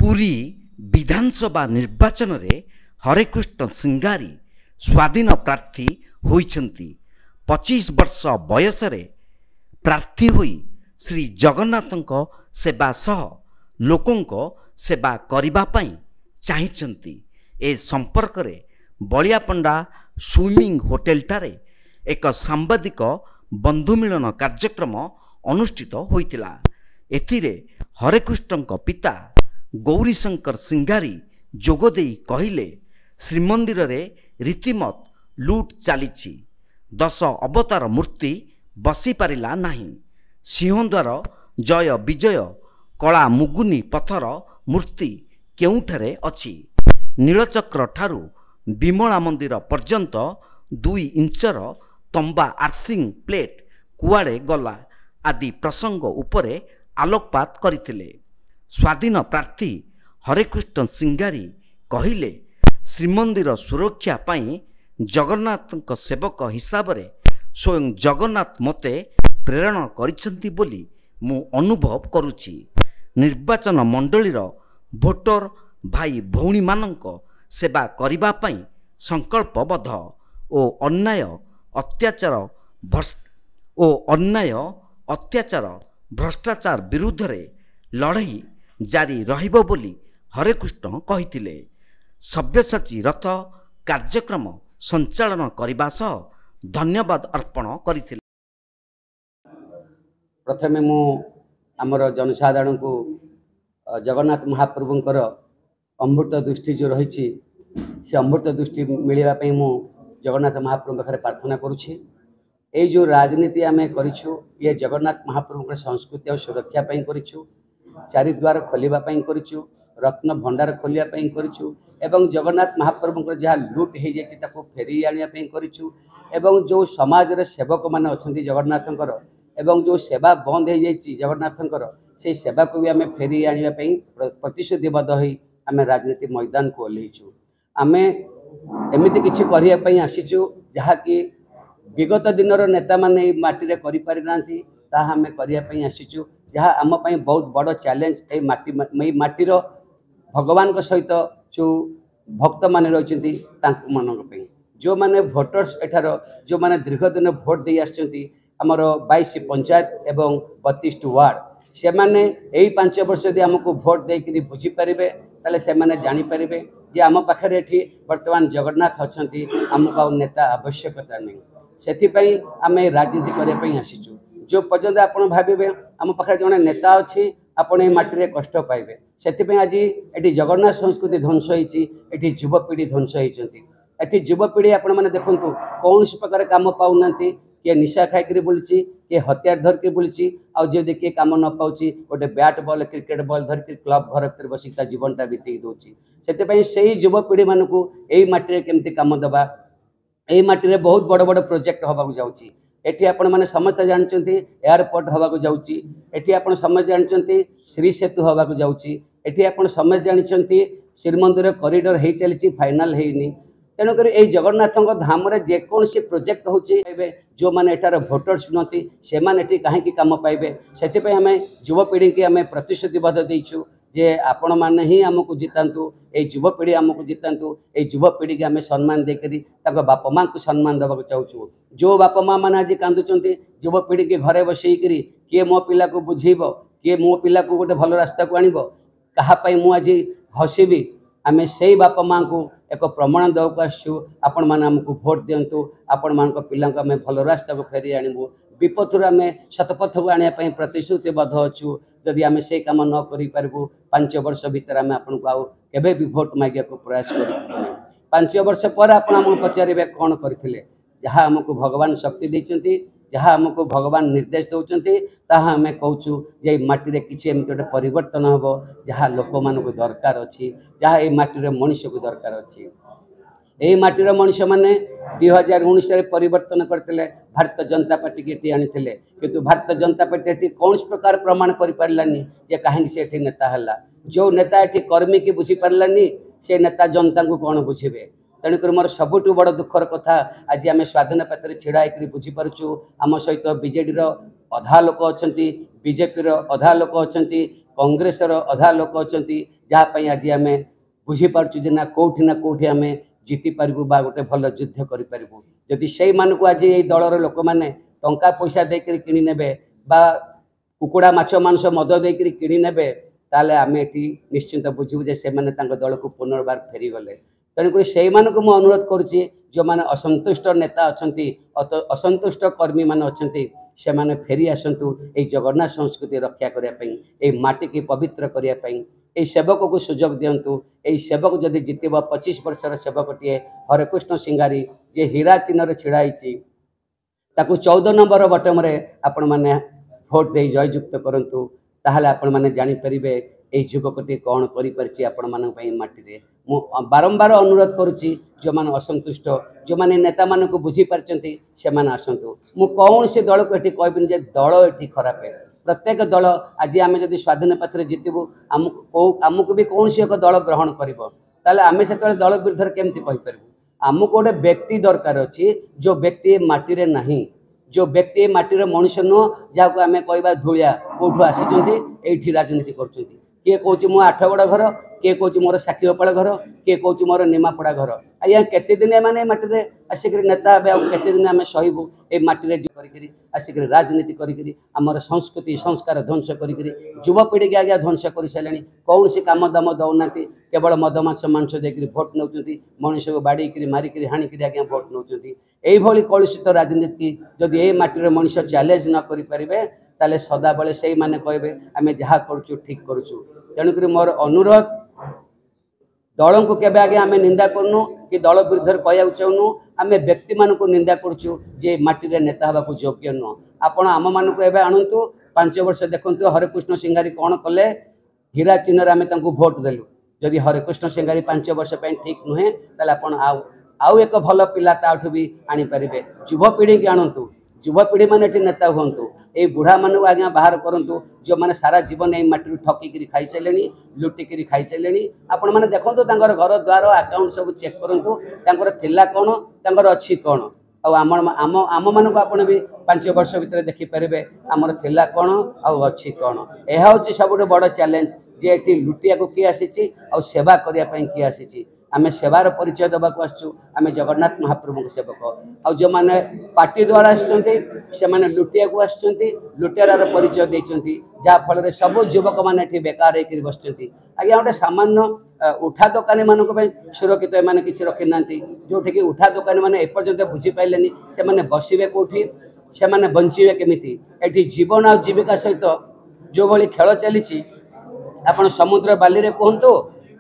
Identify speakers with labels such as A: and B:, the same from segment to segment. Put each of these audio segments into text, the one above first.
A: पुरी विधानसभा निर्वाचन रे हरेकृष्ण सिंगारी स्वाधीन प्रार्थी होइछंती। 25 वर्ष बयस रे प्रार्थी होई श्री जगन्नाथंको सेवा सह लोकंको सेवा करिबा पई चाहिछंती। ए संपर्क रे बलियापंडा स्विमिंग होटेल टारे एक सांबादिक बंधु मिलन कार्यक्रम अनुष्ठित होइतिला। एथिरे हरेकृष्णଙ୍କ पिता गौरीशंकर सिंगारी जोगदेई कहिले श्रीमंदिर रे रीतिमत लूट चली। 10 अवतार मूर्ति बसी पारिला नाही। सिंहद्वार जय विजय कला मुगुनी पथर मूर्ति केउठारे अछि। नीलचक्र ठारू विमला मंदिर पर्यंत 2 इंचर तंबा आर्थिंग प्लेट कुआड़े गला आदि प्रसंग उपरे आलोकपात करथिले। स्वाधीन प्रार्थी हरेकृष्ण सिंगारी कहिले श्रीमंदिर सुरक्षा पाई जगन्नाथ सेवक हिसाब रे स्वयं जगन्नाथ मते प्रेरणा करिसंती बोली मु अनुभव करुछि। निर्वाचन मंडलीर भोटर भाई भौणी मानक सेवा करिबा पाई संकल्पबद्ध ओ अन्याय अत्याचार भ्रष्टाचार विरुद्ध रे लड़ाई जारी रहिबो बोली हरेकृष्ण कहिथिले। सव्यसाची रथ कार्यक्रम संचालन करिबा सह धन्यवाद अर्पण करिथिले।
B: प्रथमे मु आमर जनसाधारण को जगन्नाथ महाप्रभुंकर अमृत दृष्टि जो रही से अमृत दृष्टि मिलवा पई मु जगन्नाथ महाप्रभु पाखरे प्रार्थना करुछि। ए जो राजनीति आमे करिछु ये जगन्नाथ महाप्रभु संस्कृति और सुरक्षा पई करिछु। चारिद्वार खोलिबा पई करिछु। रत्न भंडार खोलिबा पई करिछु एवं जगन्नाथ महाप्रभु जहाँ लूट हो जाए ताको फेरी आनिया पई करिछु। एवं जो समाज रे सेवक माने अछंती जगन्नाथंकर एवं जो सेवा बंद हो जाए जगन्नाथंकर से सेवा को भी आमे फेरी आनिया पई प्रतिश्रुतिबद्ध होई आमे राजनीति मैदान को ओल्लैछु। आमे एमिति किछि करिया पई आसीछु जहाँ कि विगत दिनर नेता माने माटी रे करि पारि नांती ताहा आमे करिया पई आसीछु। जहाँ आम पई बहुत बड़ चैलेंज ए माटीर भगवान को सहित जो भक्त माने रहिचंती तांक मानक पई जो माने वोटर्स एठार जो माने दीर्घ दिन भोट दे आछंती हमर 22 पंचायत एवं 32 वार्ड से माने एई 5 वर्ष यदि हमको भोट देकरी बुझी पारिबे ताले से माने जानि पारिबे जे आम पाखरे एठी वर्तमान जगन्नाथ अछंती हमको नेता आवश्यकता नहीं। सेथि पई आमे राजनीति करिया पई आसीचु। जो पर्यंत आपण भाबिबे आम पाखरे जने नेता अछि आपण ए माटी रे कष्ट पाइबे। सेथि पई आज एठी जगन्नाथ संस्कृति ध्वंस होईची। एठी युवपीढ़ी ध्वंस होईचंती। एठी युवपीढ़ी आपण माने देखंतु कौन प्रकार काम पाउनांती किए निशा खाई बुलची किए हथियार धरिक बुलची आउ जे किए काम न पाउची गोटे बैट बॉल क्रिकेट बॉल धरिक क्लब घर भीतर बसिक जीवनटा बीतई दौची। से युवपीढ़ी मानक यही माटी केमती कम दबा यही माटी बहुत बड़ बड़ प्रोजेक्ट होगा जाऊँगी। एठी आपण माने समस्त जानते एयरपोर्ट होगा जाऊँगी। एठी आपण समस्त जानते श्री सेतु होगा जाऊँगी। एठी आपण समस्त जानते श्रीमंदिर कॉरिडोर हो चली फाइनाल होनी। तेणुक यही जगन्नाथ धाम जेकोसी प्रोजेक्ट होची जो मैंने एटार भोटर्स नुहति से मैंने कहीं कम पाइबे से आम युवपीढ़ी की आम प्रतिश्रुतिबद्ध देचु जे आपण मैंने ही आमको जितातु ये युवपीढ़ी आमको जितातु ये युवपीढ़ी की आम सम्मान देकरी बापा माँ को सम्मान देवा चाहूँ। जो बापा माँ मैंने आज कांदुंट युवपीढ़ी के घरे बसईकरी किए मो पिला को बुझेब किए मो पिला को गोटे भल रास्ता को आणब कहाँपाई मु आज हसबी आम से बापा माँ को एक प्रमाण देवाक आसु आपण मैंने आमको भोट दिंतु आपण मान पिला आम भल रास्ता को फेरी आणबू विपथर आम शतपथ को आने प्रतिश्रुतिबद्ध अच्छु। जदि आम से कम न करूँ 5 वर्ष भितर आम आपन को आवे भी भोट मांगे को प्रयास कर 5 वर्ष पर आप पचारे कौन करते जहाँ आमको भगवान शक्ति देते जहाँ आमको भगवान निर्देश दौरान ताहा आम कहूँ जे माटी किसी एमती गोटे परिवर्तन हम जहाँ लोक मान दरकार अच्छी जहाँ ये माटी मनुष्य को दरकार अच्छी। यही माटीर मनुष्य मैंने 2019 परिवर्तन करते भारतीय जनता पार्टी की ये आनी किंतु भारतीय जनता पार्टी ये कौन प्रकार प्रमाण कर पारानी जे कहीं से नेता है जो नेता ये कर्मी की बुझी पारानी से नेता जनता को कौन बुझे। तेणुक मोर सबुठ बड़ दुखर कथा आज आम स्वाधीन पात्र छिड़ा बुझीपु आम सहित बीजेडी अधा लोक अच्छा बीजेपी अधा लोक अच्छा कांग्रेस अधा लोक अच्छा जहाँपाई आज आम बुझीपार्चु ना कौटि आम जीति पारू बा गोटे भल युद्ध करूँ जदि से आज ये दलर लोक मैंने टंका पैसा देकर किणी नेबे बा कुकुड़ा माछ मांस मद देकर किणी नेबे ताले आम ये निश्चिंत बुझू जे से दल को पुनर्बार फेरीगले तेणुक से मुझे अनुरोध करुच्ची जो मैंने असंतुष्ट नेता अच्छा असंतुष्ट कर्मी मैंने अच्छा से मैंने फेरी आसतु ये जगन्नाथ संस्कृति रक्षा करने माटी की पवित्र करने सेवक को सुजोग दिंतु यही सेवक जदि जितब 25 वर्षर सेवकटीए हरेकृष्ण सिंगारी जे हीरा चिन्ह छिड़ाई ताकू 14 नंबर बटम आपण मैंने भोट दे जययुक्त करूँ ताहले आपण मैंने जानीपर ये युवकटी कौन कर बारंबार अनुरोध करुच्ची जो मैंने असंतुष्ट जो मैंने नेता मान को बुझी पार्टी से आसतु मु कौन से दल को ये कहबिनी जे दल ये खराब है प्रत्येक दल आज आम जब स्वाधीन पात्र जितबू आमको भी कौन सी एक दल ग्रहण कर आम से दल विरुद्ध केमती कहीपर आमको गोटे व्यक्ति दरकार अच्छी जो व्यक्ति माटी नहीं जो व्यक्ति माटीर मनुष्य नुह जहाँ आम कह धूलिया कौटू आसी राजनीति कर किए कौच मो आठगड़ घर किए कौच मोर साक्षीगोपाल घर किए कौच मोर निमापड़ा घर आज्ञा केते दिन मैंने माटी आसिक नेता हे दिन आम सहबू ये माटी आसिक राजनीति करमर संस्कृति संस्कार ध्वंस कर युवपीढ़ी की आज्ञा ध्वंस कर सारे कौन सी काम दाम दौना केवल मद माछ मांस देकर भोट नौ मनुष्य को बाड़ी मारिक हाणिक आज्ञा भोट नौ यही कलुषित राजनीति जदि ये माटी मनुष्य चैलेंज न करें ताले सदा बेले से माने कहबे आमे जहाँ करूँ ठीक करूँ तेणुक मोर अनुरोध दल को केबे आगे आमे निंदा करनु कि दल विरुद्ध कहू चाहूँ आम व्यक्ति मान को निंदा करुचु जे माटी नेता हवा योग्य नुह आपण आम मान को आणतु 5 वर्ष देखु हरेकृष्ण सिंगारी कौन कले हीरा चिन्ह आम भोट देलु जदि हरेकृष्ण सिंगारी 5 वर्ष ठीक नुहे ताले आउ एक भल पिला ताठू भी आनीपारे युवपीढ़ी की आणतु युवपीढ़ी मैंने नेता हूँ ये बुढ़ा मान आज्ञा बाहर करूँ जो मैंने सारा जीवन ये माटी ठकिकी खाई सारे लुटिकी खाई सारे आपण मैंने देखो घर द्वार आकाउंट सब चेक करूँ थिला कौन तर अच्छी कौन आम मान को आप भी 5 वर्ष भितर देखिपारे आमर थिला कौन अच्छी कौन यह हूँ सब बड़ चैलेंज जे ये लुटिया को किए आसी सेवा करने किए आसी आम सेवार परिचय देवाक आसु आम जगन्नाथ महाप्रभु सेवक आ जो मैंने पार्टी द्वारा आसने लुटिया को लुटेरार परिचय देती जहाँफल सब युवक मैंने बेकार होकर बस आज्ञा गोटे सामान्य उठा दोकानी मानक सुरक्षित एम कि रखी ना जोटि उठा दोकानी मैंने एपर्यंत बुझीपारे से बसवे कौटी से बंचे केमी ये जीवन आ जीविका सहित जो भाई खेल चली आप समुद्र बाली कहतु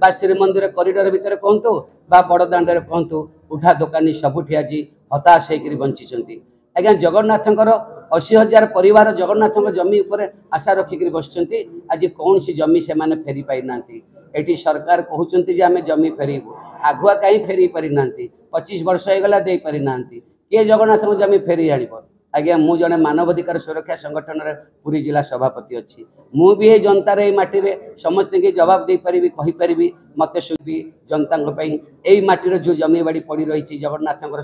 B: बा श्रीमंदिर कॉरिडोर भितर कहतु बा बड़ दांडे कहतु उठा दोकानी सबुठी आज हताश होकर बंची आज्ञा जगन्नाथंकर 80,000 परिवार जगन्नाथ जमी उपर आशा रखिक बस आज कौन सी जमी से माने फेरी पाई ना ये सरकार कहते आम जमी फेरबू आगुआ कहीं फेरी पारि ना 25 वर्ष होगा दे पारि ना किए जगन्नाथ जमी फेरी आण आज्ञा मु जड़े मानवाधिकार सुरक्षा संगठन पुरी जिला सभापति अच्छी मु भी जनतार ये माटी समस्त के जवाब दे पारि कहीपरि मत सुबी जनता यही माटीर जो जमी बाड़ी पड़ रही जगन्नाथ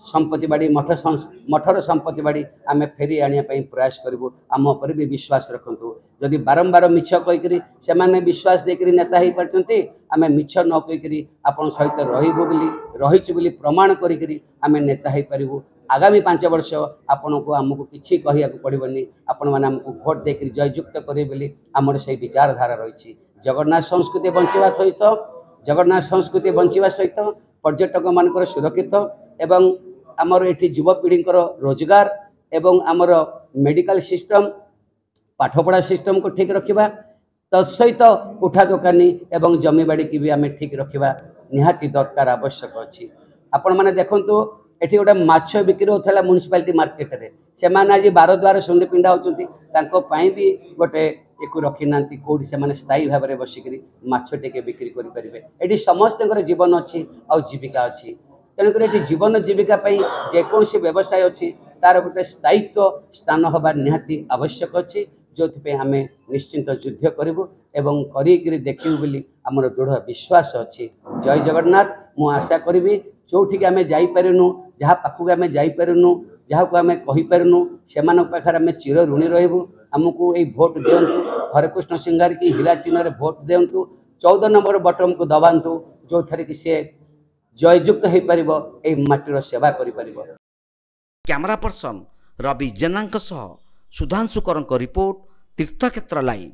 B: संपत्ति बाड़ी मठर संपत्ति बाड़ी आम फेरी आने प्रयास करूँ आम उपर भी विश्वास रखु जदि बारंबार मिछ कहीकि से विश्वास देकर नेता हो पार्टी आम मिछ न कहीकि आपण सहित रही प्रमाण करी आम नेता हो पारू आगामी 5 वर्ष आपण को आमको किसी कहया पड़ोनी आपण मैंने आमको भोट देकर जययुक्त करें आमर से विचारधारा रही जगन्नाथ संस्कृति बंचा सहित जगन्नाथ संस्कृति बंचा सहित पर्यटक मान सुरक्षित एवं आमर ये युवपीढ़ी रोजगार एवं आमर मेडिकल सिस्टम पाठपढ़ा सिस्टम को ठीक रखा तत्सहित उठा दोकानी एवं जमीबाड़ी की भी आम ठीक रखा निहाती दरकार आवश्यक अच्छी आपण मैंने देखु ये गोटे माछ बिक्री होता म्यूनिसिपालिटी मार्केट रे से आज 12 द्वार सुंडी पिंडा होती भी गोटे एक रखी ना कौटी से स्थायी भाव में बसिक माछ टे बिक्री करेंगे ये समस्त जीवन अच्छी आ जीविका अच्छी तेणुक ये जीवन जीविका जेकोसी व्यवसाय अच्छी तार गोटे स्थायित्व स्थान हवा निहाती आवश्यक अच्छी जो आम निश्चिंत युद्ध करूँ एवं कर देखू बोली आमर दृढ़ विश्वास अच्छी जय जगन्नाथ मु आशा करी जोठिक आम जापरूँ जहाँ पाखक आम जापरूँ ଯାହାକୁ ଆମେ କହିପାରୁନୁ ସେମାନଙ୍କ ପାଖରେ ଆମେ ଚିର ଋଣୀ ରହିବୁ। ଆମକୁ ଏଇ ଭୋଟ ଦିଅନ୍ତୁ, ହରେକୃଷ୍ଣ ସିଂଗାର କି ହୀରା ଚିହ୍ନରେ ଭୋଟ ଦିଅନ୍ତୁ, 14 ନମ୍ବର ବଟନକୁ ଦବାନ୍ତୁ, ଯେଉଁଥିରେ କି ସେ ଜୟଯୁକ୍ତ ହୋଇପାରିବ, ଏଇ ମାଟିର ସେବା କରିପାରିବ।
A: କ୍ୟାମେରା ପର୍ସନ ରବି ଜେନାଙ୍କ ସହ ସୁଧାଂଶୁ କରଙ୍କ ରିପୋର୍ଟ, ତୀର୍ଥକ୍ଷେତ୍ର ଲାଇଭ୍।